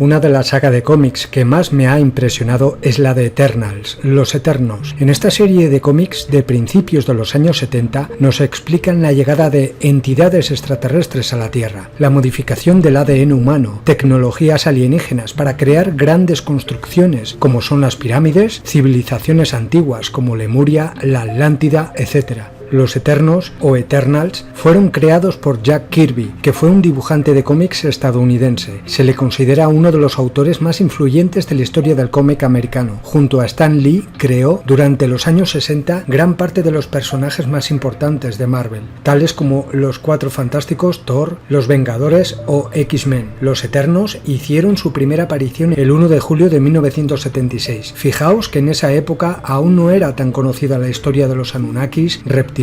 Una de las sagas de cómics que más me ha impresionado es la de Eternals, Los Eternos. En esta serie de cómics de principios de los años 70 nos explican la llegada de entidades extraterrestres a la Tierra, la modificación del ADN humano, tecnologías alienígenas para crear grandes construcciones como son las pirámides, civilizaciones antiguas como Lemuria, la Atlántida, etc. Los Eternos, o Eternals, fueron creados por Jack Kirby, que fue un dibujante de cómics estadounidense. Se le considera uno de los autores más influyentes de la historia del cómic americano. Junto a Stan Lee, creó, durante los años 60, gran parte de los personajes más importantes de Marvel, tales como los Cuatro Fantásticos, Thor, los Vengadores o X-Men. Los Eternos hicieron su primera aparición el 1 de julio de 1976. Fijaos que en esa época aún no era tan conocida la historia de los Anunnakis, reptilianos,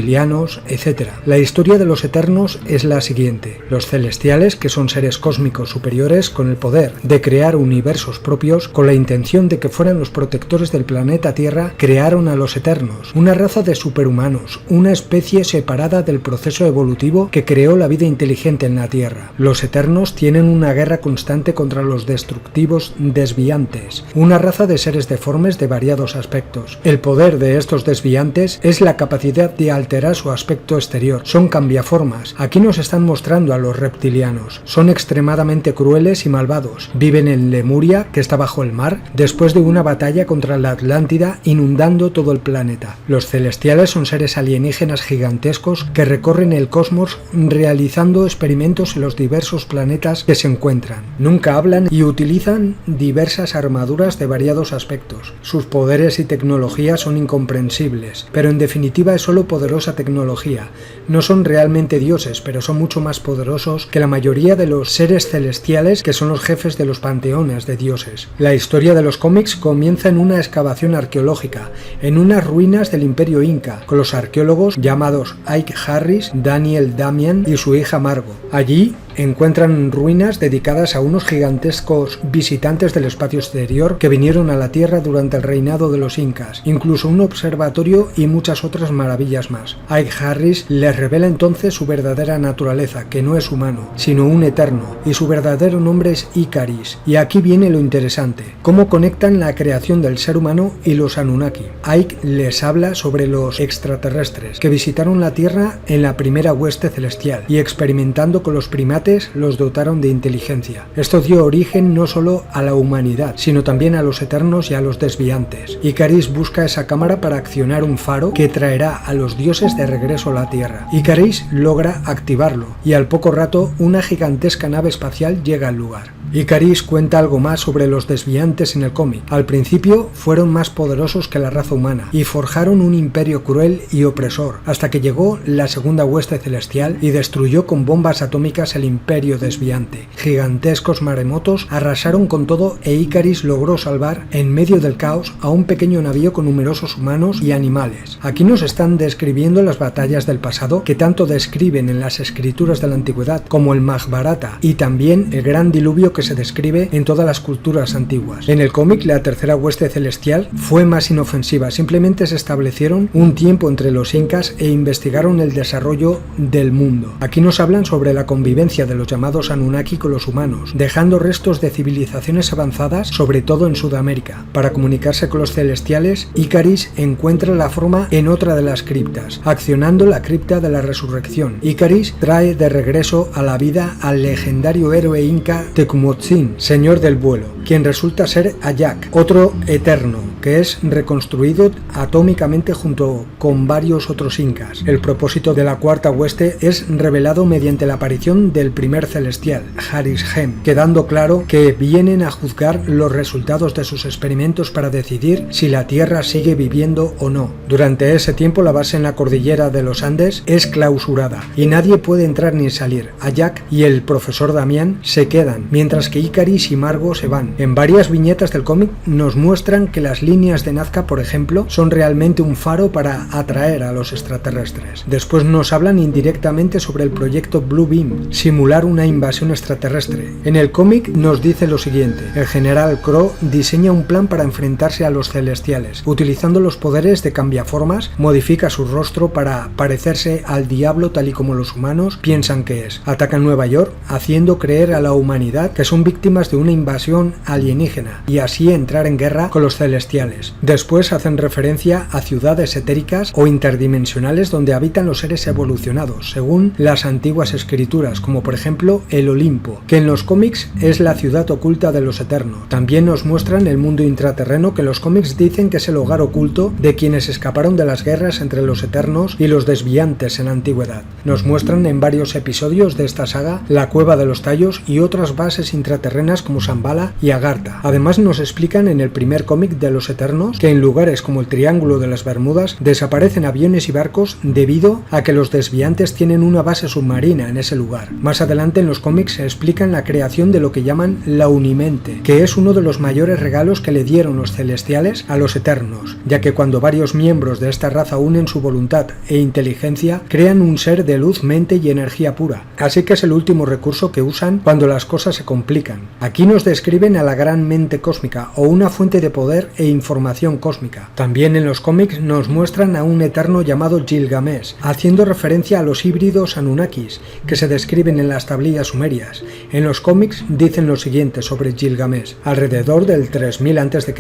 etc. La historia de los Eternos es la siguiente. Los Celestiales, que son seres cósmicos superiores con el poder de crear universos propios, con la intención de que fueran los protectores del planeta Tierra, crearon a los Eternos, una raza de superhumanos, una especie separada del proceso evolutivo que creó la vida inteligente en la Tierra. Los Eternos tienen una guerra constante contra los destructivos desviantes, una raza de seres deformes de variados aspectos. El poder de estos desviantes es la capacidad de alterar su aspecto exterior. Son cambiaformas. Aquí nos están mostrando a los reptilianos. Son extremadamente crueles y malvados. Viven en Lemuria, que está bajo el mar, después de una batalla contra la Atlántida inundando todo el planeta. Los Celestiales son seres alienígenas gigantescos que recorren el cosmos realizando experimentos en los diversos planetas que se encuentran. Nunca hablan y utilizan diversas armaduras de variados aspectos. Sus poderes y tecnologías son incomprensibles, pero en definitiva es solo poderosa tecnología. No son realmente dioses, pero son mucho más poderosos que la mayoría de los seres celestiales que son los jefes de los panteones de dioses. La historia de los cómics comienza en una excavación arqueológica, en unas ruinas del Imperio Inca, con los arqueólogos llamados Ike Harris, Daniel Damian y su hija Margot. Allí encuentran ruinas dedicadas a unos gigantescos visitantes del espacio exterior que vinieron a la Tierra durante el reinado de los incas, incluso un observatorio y muchas otras maravillas más. Ike Harris les revela entonces su verdadera naturaleza, que no es humano, sino un eterno, y su verdadero nombre es Icaris. Y aquí viene lo interesante, cómo conectan la creación del ser humano y los Anunnaki. Ike les habla sobre los extraterrestres, que visitaron la Tierra en la primera hueste celestial, y experimentando con los primates los dotaron de inteligencia. Esto dio origen no solo a la humanidad, sino también a los Eternos y a los desviantes. Icaris busca esa cámara para accionar un faro que traerá a los dioses de regreso a la Tierra. Icaris logra activarlo, y al poco rato una gigantesca nave espacial llega al lugar. Icaris cuenta algo más sobre los desviantes en el cómic. Al principio fueron más poderosos que la raza humana y forjaron un imperio cruel y opresor, hasta que llegó la segunda hueste celestial y destruyó con bombas atómicas el imperio desviante. Gigantescos maremotos arrasaron con todo e Icaris logró salvar en medio del caos a un pequeño navío con numerosos humanos y animales. Aquí nos están describiendo las batallas del pasado que tanto describen en las escrituras de la antigüedad como el Mahabharata, y también el gran diluvio que se describe en todas las culturas antiguas. En el cómic, la tercera hueste celestial fue más inofensiva, simplemente se establecieron un tiempo entre los incas e investigaron el desarrollo del mundo. Aquí nos hablan sobre la convivencia de los llamados Anunnaki con los humanos, dejando restos de civilizaciones avanzadas, sobre todo en Sudamérica. Para comunicarse con los celestiales, Icaris encuentra la forma en otra de las criptas, accionando la cripta de la resurrección. Icaris trae de regreso a la vida al legendario héroe inca Tecumseh, señor del vuelo, quien resulta ser Ayak, otro eterno, que es reconstruido atómicamente junto con varios otros incas. El propósito de la cuarta hueste es revelado mediante la aparición del primer celestial, Harishem, quedando claro que vienen a juzgar los resultados de sus experimentos para decidir si la Tierra sigue viviendo o no. Durante ese tiempo la base en la cordillera de los Andes es clausurada y nadie puede entrar ni salir. Ayak y el profesor Damián se quedan, mientras que Icaris y Margot se van. En varias viñetas del cómic nos muestran que las líneas líneas de Nazca, por ejemplo, son realmente un faro para atraer a los extraterrestres. Después nos hablan indirectamente sobre el proyecto Blue Beam, simular una invasión extraterrestre. En el cómic nos dice lo siguiente: el general Crow diseña un plan para enfrentarse a los celestiales. Utilizando los poderes de cambiaformas, modifica su rostro para parecerse al diablo tal y como los humanos piensan que es. Atacan Nueva York, haciendo creer a la humanidad que son víctimas de una invasión alienígena y así entrar en guerra con los celestiales. Después hacen referencia a ciudades etéricas o interdimensionales donde habitan los seres evolucionados, según las antiguas escrituras, como por ejemplo el Olimpo, que en los cómics es la ciudad oculta de los Eternos. También nos muestran el mundo intraterreno, que los cómics dicen que es el hogar oculto de quienes escaparon de las guerras entre los Eternos y los desviantes en la antigüedad. Nos muestran en varios episodios de esta saga la cueva de los Tallos y otras bases intraterrenas como Shambhala y Agartha. Además nos explican en el primer cómic de los Eternos que en lugares como el Triángulo de las Bermudas desaparecen aviones y barcos debido a que los desviantes tienen una base submarina en ese lugar. Más adelante en los cómics se explican la creación de lo que llaman la Unimente, que es uno de los mayores regalos que le dieron los celestiales a los Eternos, ya que cuando varios miembros de esta raza unen su voluntad e inteligencia, crean un ser de luz, mente y energía pura. Así que es el último recurso que usan cuando las cosas se complican. Aquí nos describen a la gran mente cósmica o una fuente de poder e información cósmica. También en los cómics nos muestran a un eterno llamado Gilgamesh, haciendo referencia a los híbridos Anunnakis que se describen en las tablillas sumerias. En los cómics dicen lo siguiente sobre Gilgamesh: alrededor del 3000 a.C.,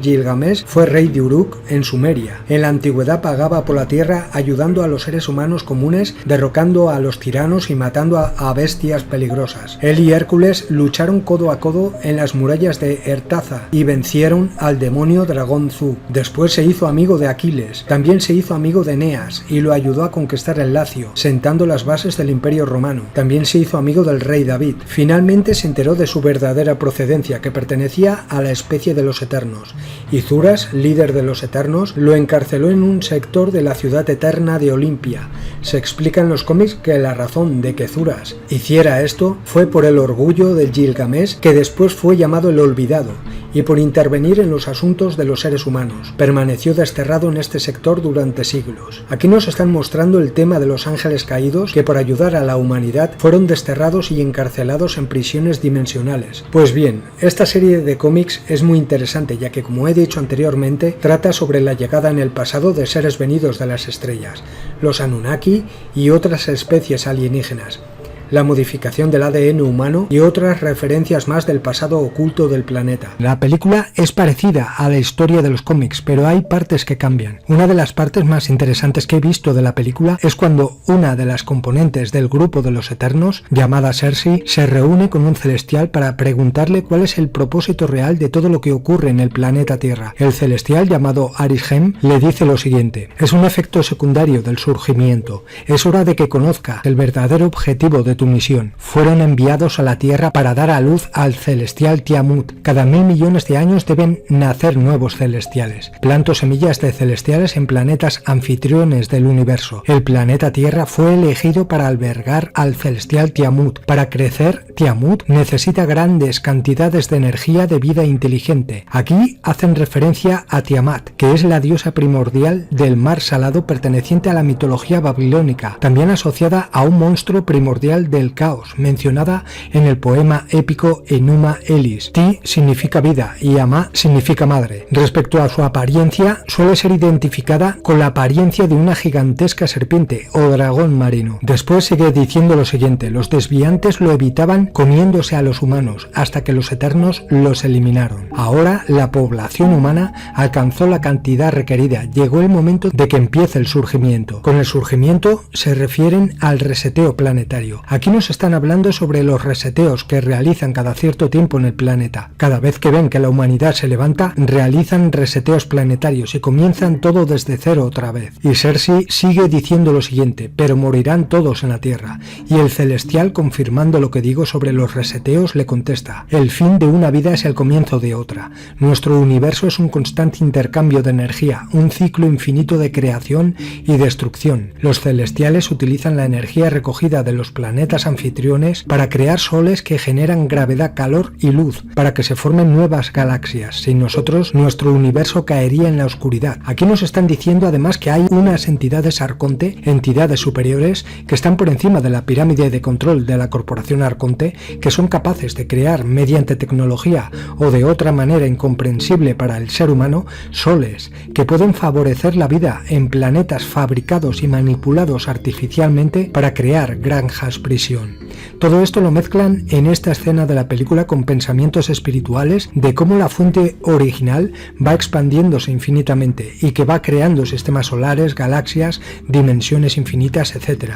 Gilgamesh fue rey de Uruk en Sumeria. En la antigüedad vagaba por la tierra ayudando a los seres humanos comunes, derrocando a los tiranos y matando a bestias peligrosas. Él y Hércules lucharon codo a codo en las murallas de Ertaza y vencieron al demonio dragón Zu. Después se hizo amigo de Aquiles, también se hizo amigo de Eneas y lo ayudó a conquistar el Lacio, sentando las bases del Imperio Romano. También se hizo amigo del rey David. Finalmente se enteró de su verdadera procedencia, que pertenecía a la especie de los Eternos, y Zuras, líder de los Eternos, lo encarceló en un sector de la ciudad eterna de Olimpia. Se explica en los cómics que la razón de que Zuras hiciera esto fue por el orgullo de Gilgamesh, que después fue llamado el Olvidado, y por intervenir en los asuntos de los seres humanos. Permaneció desterrado en este sector durante siglos. Aquí nos están mostrando el tema de los ángeles caídos que por ayudar a la humanidad fueron desterrados y encarcelados en prisiones dimensionales. Pues bien, esta serie de cómics es muy interesante, ya que, como he dicho anteriormente, trata sobre la llegada en el pasado de seres venidos de las estrellas, los Anunnaki y otras especies alienígenas, la modificación del ADN humano y otras referencias más del pasado oculto del planeta. La película es parecida a la historia de los cómics, pero hay partes que cambian. Una de las partes más interesantes que he visto de la película es cuando una de las componentes del grupo de los Eternos, llamada Cersei, se reúne con un celestial para preguntarle cuál es el propósito real de todo lo que ocurre en el planeta Tierra. El celestial, llamado Arishem, le dice lo siguiente: es un efecto secundario del surgimiento. Es hora de que conozca el verdadero objetivo de tu misión. Fueron enviados a la Tierra para dar a luz al celestial Tiamut. Cada 1000 millones de años deben nacer nuevos celestiales. Planto semillas de celestiales en planetas anfitriones del universo. El planeta Tierra fue elegido para albergar al celestial Tiamut. Para crecer, Tiamut necesita grandes cantidades de energía de vida inteligente. Aquí hacen referencia a Tiamat, que es la diosa primordial del mar salado perteneciente a la mitología babilónica, también asociada a un monstruo primordial del caos, mencionada en el poema épico Enuma Elis. Ti significa vida y Ama significa madre. Respecto a su apariencia, suele ser identificada con la apariencia de una gigantesca serpiente o dragón marino. Después sigue diciendo lo siguiente: los desviantes lo evitaban comiéndose a los humanos hasta que los Eternos los eliminaron. Ahora la población humana alcanzó la cantidad requerida. Llegó el momento de que empiece el surgimiento. Con el surgimiento se refieren al reseteo planetario. Aquí nos están hablando sobre los reseteos que realizan cada cierto tiempo en el planeta. Cada vez que ven que la humanidad se levanta, realizan reseteos planetarios y comienzan todo desde cero otra vez. Y Cersei sigue diciendo lo siguiente: pero morirán todos en la Tierra. Y el celestial, confirmando lo que digo sobre los reseteos, le contesta: el fin de una vida es el comienzo de otra. Nuestro universo es un constante intercambio de energía, un ciclo infinito de creación y destrucción. Los celestiales utilizan la energía recogida de los planetas planetas anfitriones para crear soles que generan gravedad, calor y luz, para que se formen nuevas galaxias. Sin nosotros, nuestro universo caería en la oscuridad. Aquí nos están diciendo además que hay unas entidades Arconte, entidades superiores, que están por encima de la pirámide de control de la corporación Arconte, que son capaces de crear mediante tecnología o de otra manera incomprensible para el ser humano, soles que pueden favorecer la vida en planetas fabricados y manipulados artificialmente para crear granjas prisión. Todo esto lo mezclan en esta escena de la película con pensamientos espirituales de cómo la fuente original va expandiéndose infinitamente y que va creando sistemas solares, galaxias, dimensiones infinitas, etc.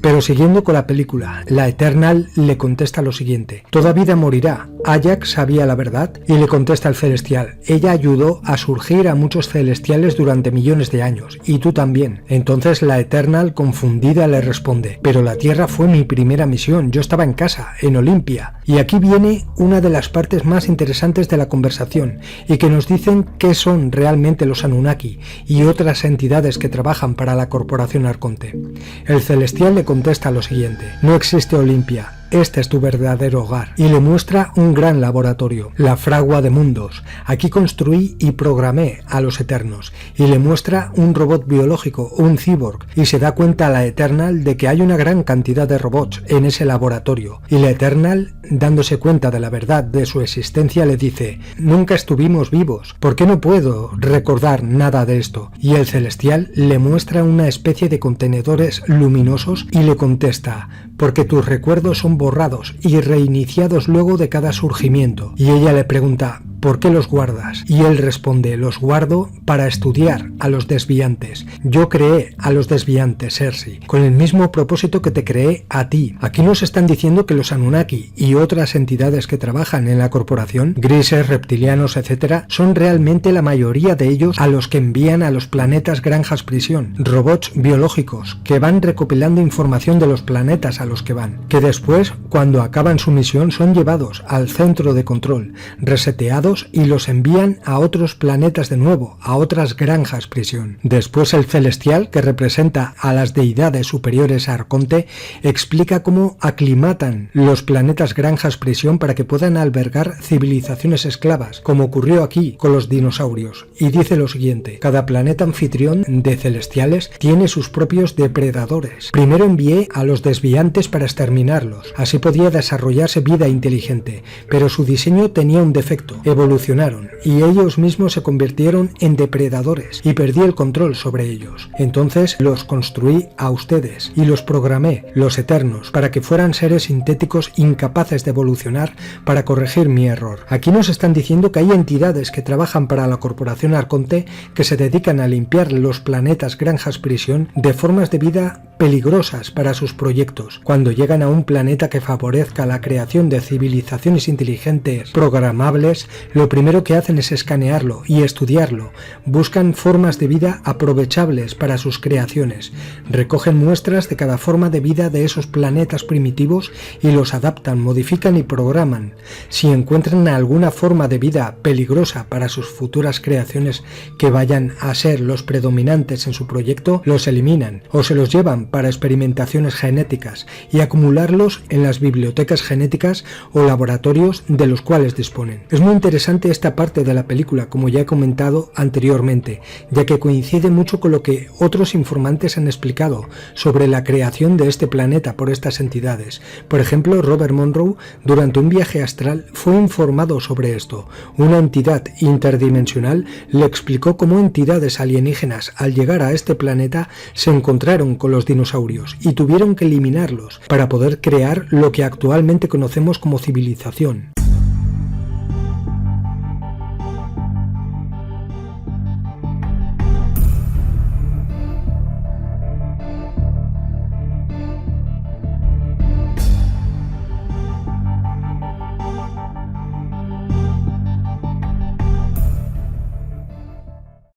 Pero siguiendo con la película, la Eternal le contesta lo siguiente: toda vida morirá. Ajax sabía la verdad y le contesta el celestial: ella ayudó a surgir a muchos celestiales durante millones de años, y tú también. Entonces la Eternal, confundida, le responde: pero la Tierra fue mi primera misión, yo estaba en casa, en Olimpia. Y aquí viene una de las partes más interesantes de la conversación, y que nos dicen qué son realmente los Anunnaki y otras entidades que trabajan para la corporación Arconte. El celestial le contesta lo siguiente: no existe Olimpia. Este es tu verdadero hogar, y le muestra un gran laboratorio, la fragua de mundos. Aquí construí y programé a los Eternos, y le muestra un robot biológico, un cyborg, y se da cuenta a la Eternal de que hay una gran cantidad de robots en ese laboratorio, y la Eternal, dándose cuenta de la verdad de su existencia, le dice: nunca estuvimos vivos, ¿por qué no puedo recordar nada de esto? Y el celestial le muestra una especie de contenedores luminosos y le contesta: porque tus recuerdos son borrados y reiniciados luego de cada surgimiento. Y ella le pregunta: ¿por qué los guardas? Y él responde: los guardo para estudiar a los desviantes. Yo creé a los desviantes, Cersei, con el mismo propósito que te creé a ti. Aquí nos están diciendo que los Anunnaki y otras entidades que trabajan en la corporación, grises, reptilianos, etc., son realmente la mayoría de ellos a los que envían a los planetas granjas prisión, robots biológicos que van recopilando información de los planetas a los que van, que después, cuando acaban su misión, son llevados al centro de control, reseteados, y los envían a otros planetas de nuevo, a otras granjas prisión. Después el celestial, que representa a las deidades superiores a Arconte, explica cómo aclimatan los planetas granjas prisión para que puedan albergar civilizaciones esclavas, como ocurrió aquí con los dinosaurios. Y dice lo siguiente: cada planeta anfitrión de celestiales tiene sus propios depredadores. Primero envié a los desviantes para exterminarlos, así podía desarrollarse vida inteligente, pero su diseño tenía un defecto: evolucionaron y ellos mismos se convirtieron en depredadores y perdí el control sobre ellos. Entonces los construí a ustedes y los programé, los Eternos, para que fueran seres sintéticos incapaces de evolucionar para corregir mi error. Aquí nos están diciendo que hay entidades que trabajan para la corporación Arconte que se dedican a limpiar los planetas granjas prisión de formas de vida peligrosas para sus proyectos. Cuando llegan a un planeta que favorezca la creación de civilizaciones inteligentes programables, lo primero que hacen es escanearlo y estudiarlo. Buscan formas de vida aprovechables para sus creaciones. Recogen muestras de cada forma de vida de esos planetas primitivos y los adaptan, modifican y programan. Si encuentran alguna forma de vida peligrosa para sus futuras creaciones que vayan a ser los predominantes en su proyecto, los eliminan o se los llevan para experimentaciones genéticas y acumularlos en las bibliotecas genéticas o laboratorios de los cuales disponen. Es muy interesante esta parte de la película, como ya he comentado anteriormente, ya que coincide mucho con lo que otros informantes han explicado sobre la creación de este planeta por estas entidades. Por ejemplo, Robert Monroe, durante un viaje astral, fue informado sobre esto. Una entidad interdimensional le explicó cómo entidades alienígenas, al llegar a este planeta, se encontraron con los dinosaurios y tuvieron que eliminarlos para poder crear lo que actualmente conocemos como civilización.